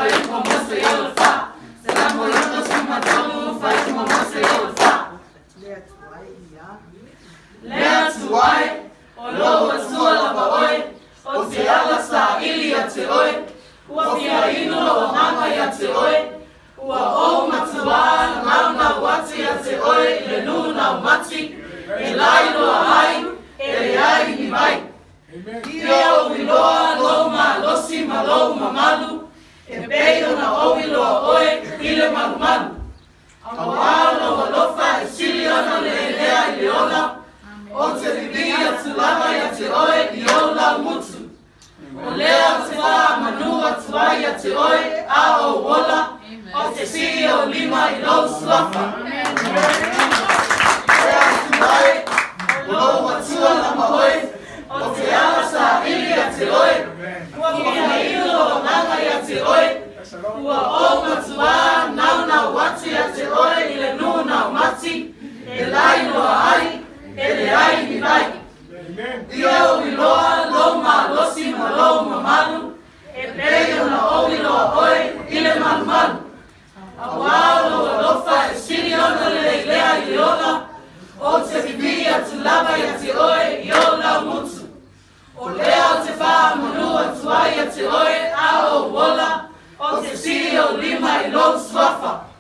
faz uma moça e ela faz. Será morando assim, matando, faz uma moça e ela faz. Let's why, olo sua lava oi, o te ala sa ili ya te oi, ua fia ino o mama ya te oi, ua o matua na wati ya te oi, le nuna o mati, e lai loa ai, e le ai ni vai. Ia o iloa loma losi malo mamalu, e peio na o iloa oi, ile malu malu. Awalo alofa e sili ona le lea i leona, o te vivia tu lava ya te oe i ola mutu. O lea te wha manua tu ai ya te oe a o wola, o te si o lima i lo slafa. Lea tu ai, lo matua lama oe, o te ala sa ili ya te oe, ua kia ilo o nanga ya te oe, ua o matua nauna wati ya te oe i le nuna o mati, e lai loa ai, ele ai ni vai. Ia o iloa loma losi malo mamalu, e peio na o iloa oi, ile malu malu. Awalo alofa e siri ona le lea i leona, o te vivia tu lava ya te oi, i ola mutu. O lea o te wha manua tu ai ya te oi, a o wola, o te si o lima i lo swafa.